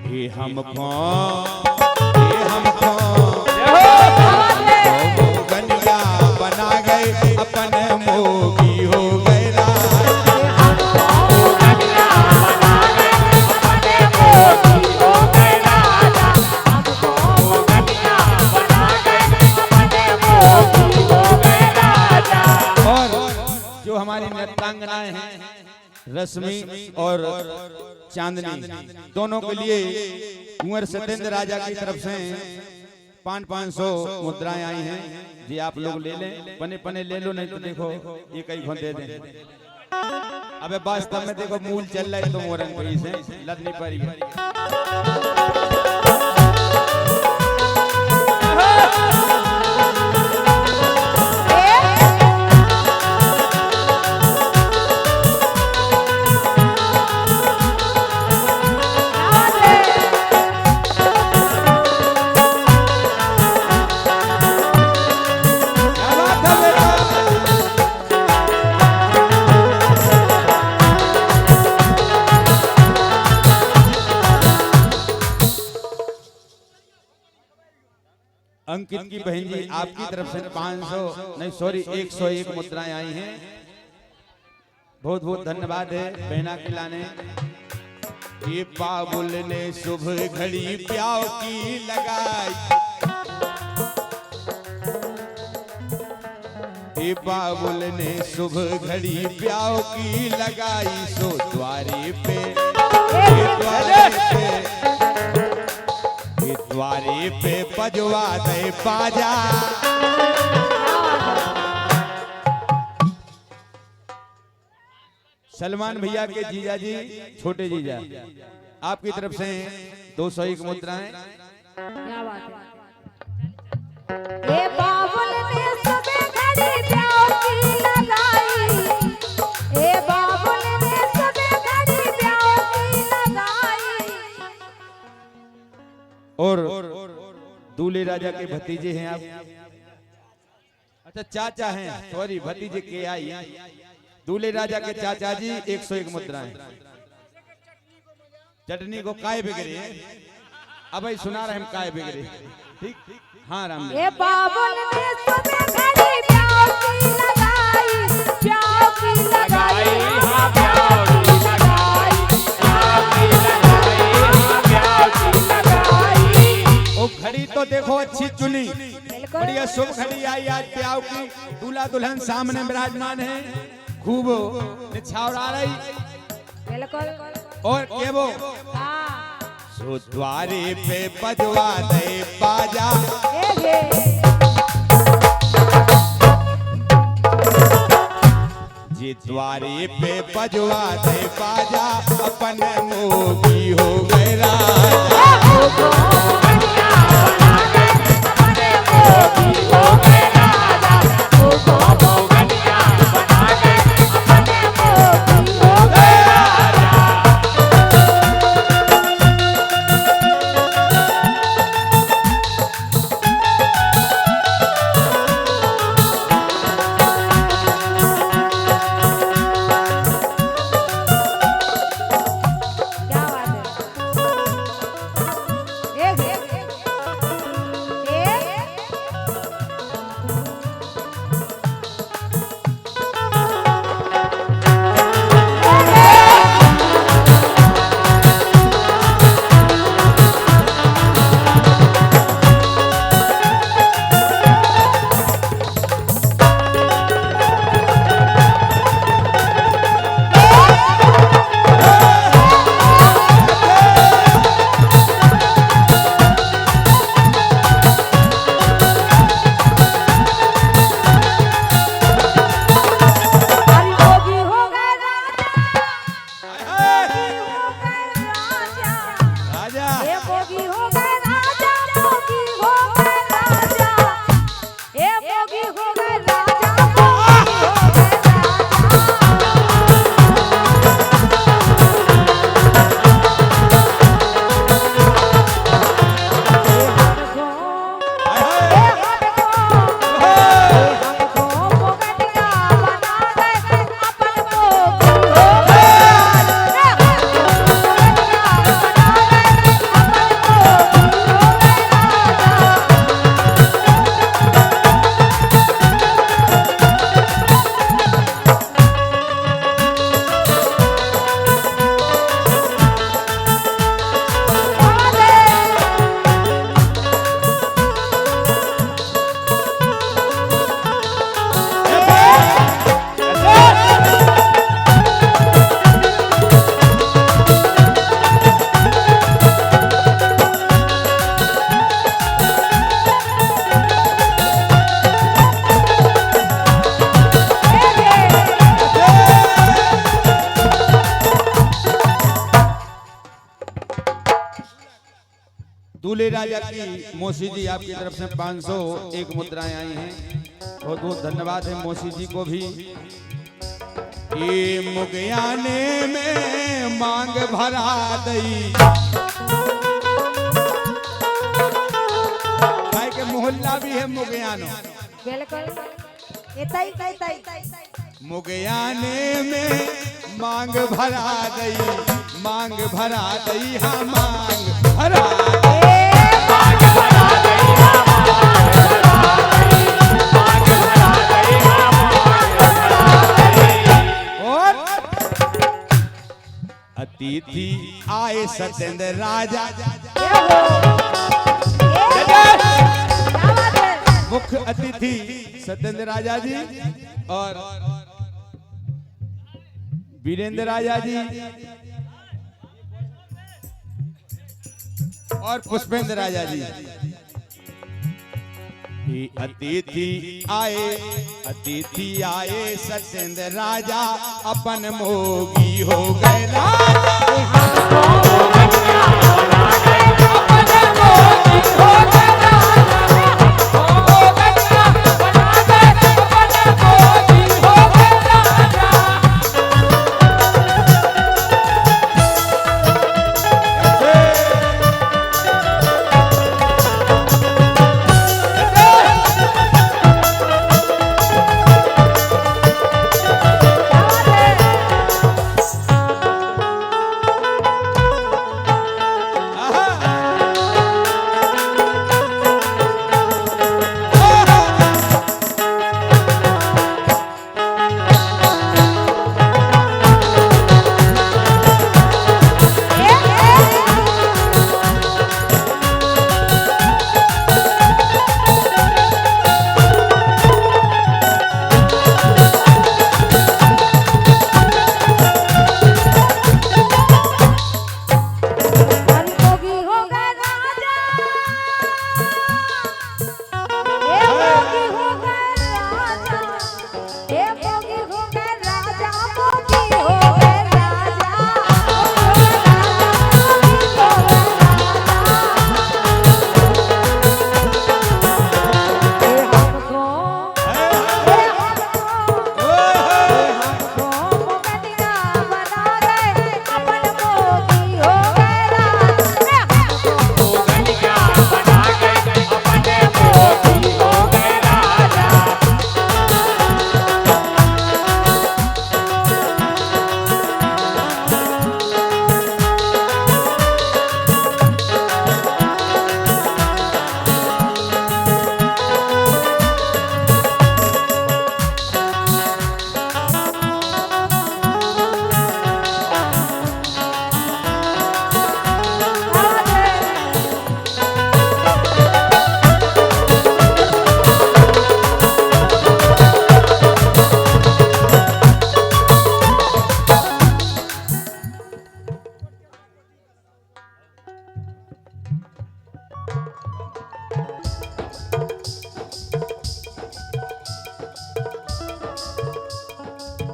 ये हमको गनिया बना गए अपन मोगी हो गए नृत्यांगनाएं हैं रश्मि और चांदनी, दोनों के लिए कुंवर सत्येंद्र राजा की तरफ से 500 मुद्राएं आई हैं जी। आप लोग ले लें, पने पने ले लो, नहीं तो देखो ये कई घों दे दें। अबे वास्तव में देखो मूल चल रहा है तो मोरन को इसे लद नहीं पाएगी। अंकित की बहन जी आपकी तरफ से 101 मुद्राएं आई हैं। बहुत बहुत धन्यवाद है बहना के लाने। ये बाबुल ने शुभ घड़ी प्याव की लगाई, ये बाबुल ने शुभ घड़ी प्याव की लगाई। सो द्वारे पे द्वारे पे बजवा दे बाजा। सलमान भैया के जीजा जी, छोटे जीजा, आपकी तरफ से 201 मुद्राएं। क्या बात है। ये बाबुल ने सुबह घड़ी प्याव की लगाई, ये बाबुल ने सुबह घड़ी प्याव की लगाई। और दूल्हे राजा के भतीजे हैं आप, अच्छा चाचा हैं, सॉरी भतीजे के आई। दूल्हे राजा के चाचा जी 101 मुद्राएं। चटनी को काय बिगड़े, अब भाई सुना रहे हम काय बिगड़े, ठीक। हाँ राम। ये बाबुल ने सुबह घड़ी प्याव की लगाई, प्याव की लगाई, हाँ प्याव की लगाई, प्याव की लगाई, हाँ प्याव की लगाई। वो घड़ी तो देखो अच्छी चुनी, बढ़िया शुभ घड़ी आई आज प्याव की। दूल्हा दुल्हन सामने विराजमान है, खूब निछावरा रही। बिल्कुल। और के वो सो द्वारे पे बजवा दे बाजा। जी द्वारे पे बजवा दे बाजा, अपन मोगी हो गए राजा। दूल्हे राजा की मौसी जी आपकी तरफ से 501 मुद्राएं आई हैं। बहुत बहुत धन्यवाद है मौसी जी को भी। ये मुगयाने में मांग भरा दई भाई के मोहल्ला भी है मुगयानो। बिल्कुल इताई मुगयाने में मांग भरा दई मांग भरा दई हाँ मांग भरा और अतिथि आए सत्येंद्र राजा मुख्य अतिथि सत्येंद्र राजा जी और वीरेंद्र राजा जी और पुष्पेंद्र राजा जी। अतिथि आए सत्येंद्र राजा अपन मोगी हो गए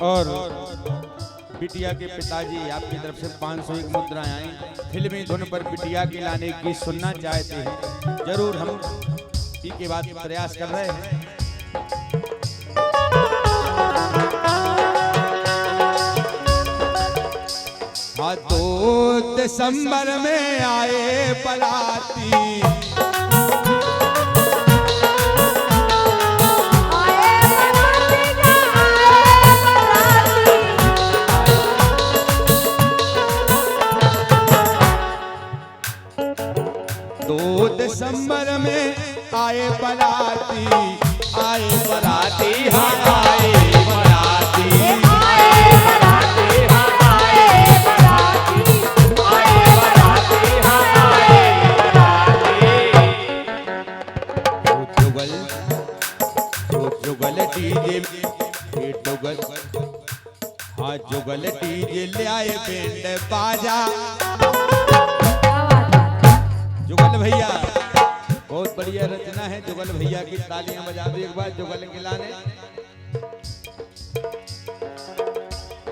और बिटिया के पिताजी आपकी तरफ से 501 मुद्राएं आई। फिल्मी धुन पर बिटिया के लाने की सुनना चाहते हैं, जरूर हम के बाद प्रयास कर रहे हैं। हाँ 2 दिसंबर में आए पलाती दिसंबर में आए बराती हाँ आए बराती जुगल डीजे ले आए बैंड बाजा। जुगल भैया बहुत बढ़िया रचना है, जुगल भैया की तालियां बजा दो एक बार जुगल के लाने।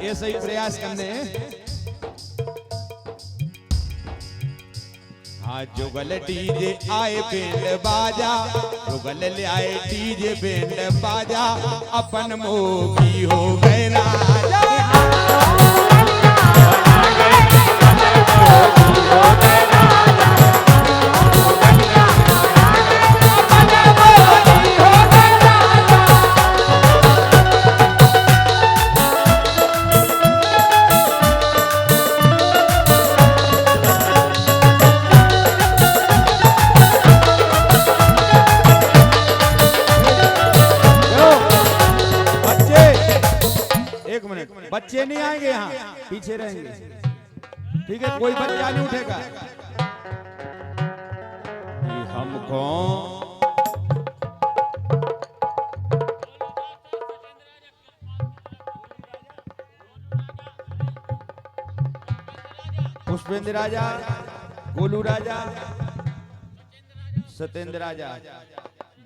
ये सही प्रयास करने हाँ जुगल डीजे आए बैंड बाजा, जुगल ले आए डीजे बैंड बाजा, अपन मोगी हो गए राजा। बच्चे नहीं आएंगे यहाँ, पीछे रहेंगे, ठीक है? कोई बच्चा नहीं उठेगा। हमको पुष्पेंद्र राजा, गोलू राजा, सत्येंद्र राजा,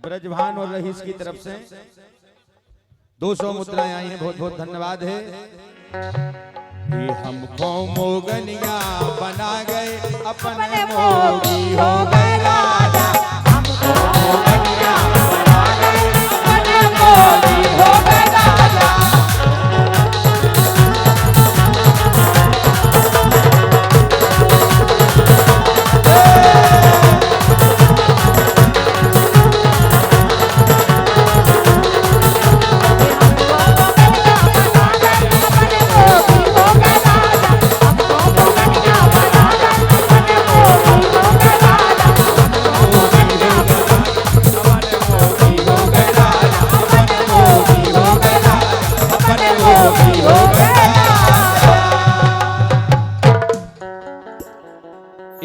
ब्रजभान और रहीस की तरफ से 200 मुद्राएं आई हैं। बहुत बहुत धन्यवाद है। ये हमको मोगनिया बना गए, अपने मोगी हो गए राजा। हमको मोगनिया बना गए, अपने मोगी हो गए राजा।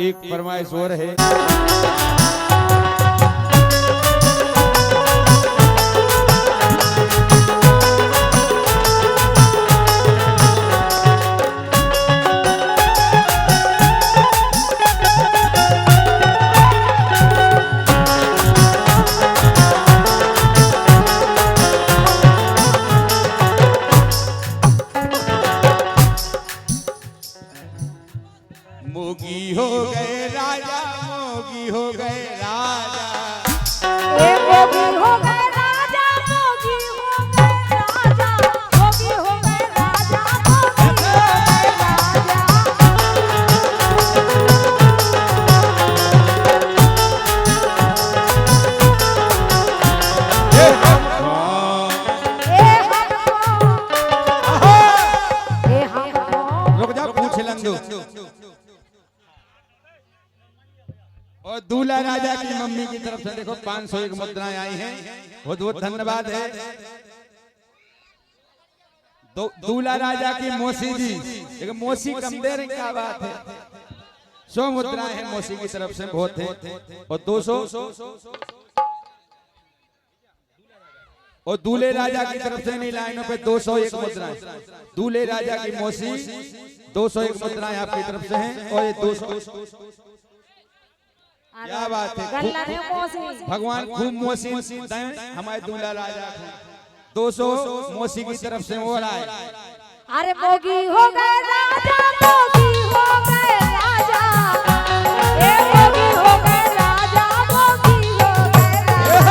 एक फरमाइश और है। मोगी हो गए राजा, मोगी हो गए राजा। ए मोगी हो गए राजा, मोगी हो गए राजा, मोगी हो गए राजा, मोगी हो गए राजा। ए हमको रुक जा, पूछ लंदो। और दूल्हा राजा की मम्मी की तरफ से देखो 501 मुद्राएं आई हैं। बहुत बहुत धन्यवाद है। दूल्हा राजा की मौसी जी, एक मौसी कम दे रही, क्या बात है। 100 मुद्राएं हैं मौसी की तरफ से, बहुत है। और 200 और दूल्हे राजा की तरफ से नहीं, लाइनों पे 201 मुद्राएं। दूल्हे राजा की मौसी 201 मुद्राएं आपकी तरफ से हैं। और ये 200, क्या बात है। भगवान खूब मौसी दें हमारे दूल्हा राजा को। 200 मौसी की तरफ से हो रहा है। अरे मोगी हो गए राजा, मोगी हो गए राजा, ए मोगी हो गए राजा, मोगी हो गए राजा।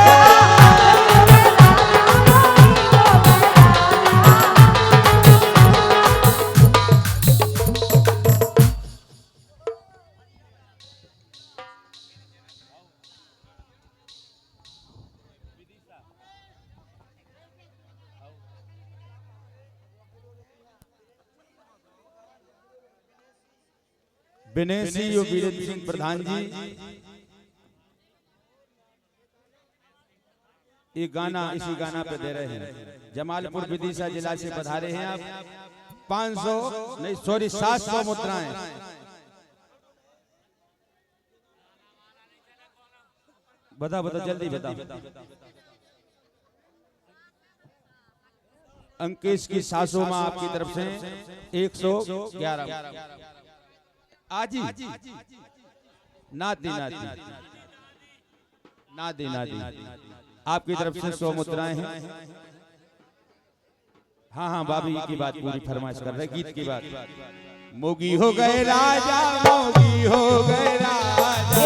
विनेशी और वीरेंद्र सिंह प्रधान जी, ये गाना इसी गाना पे दे रहे हैं। जमालपुर विदिशा जिला से पधारे हैं आप। 500 नहीं सॉरी 700 मुद्राएं। बता बता जल्दी बता। अंकेश की सासू माँ आपकी तरफ से 111। आजी नाती नाती नाती नाती आपकी तरफ से 100 मुद्राएं हैं। हाँ हाँ भाभी की बात पूरी फरमाइश कर रहे, गीत की बात। मोगी हो गए राजा, मोगी हो गए राजा।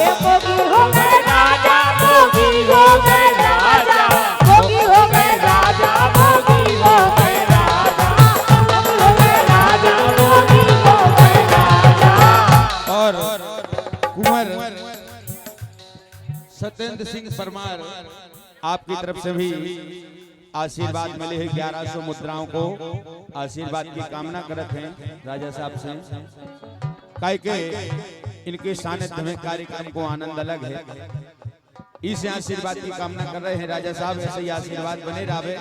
सत्येंद्र सिंह परमार, आपकी तरफ से भी आशीर्वाद मिले हैं। 1100 मुद्राओं को आशीर्वाद की कामना करते हैं राजा साहब से, काहे के इनके सानिध्य में कार्यक्रम को आनंद अलग है। इस आशीर्वाद की कामना कर रहे हैं राजा साहब, ऐसे ही आशीर्वाद बने रहे।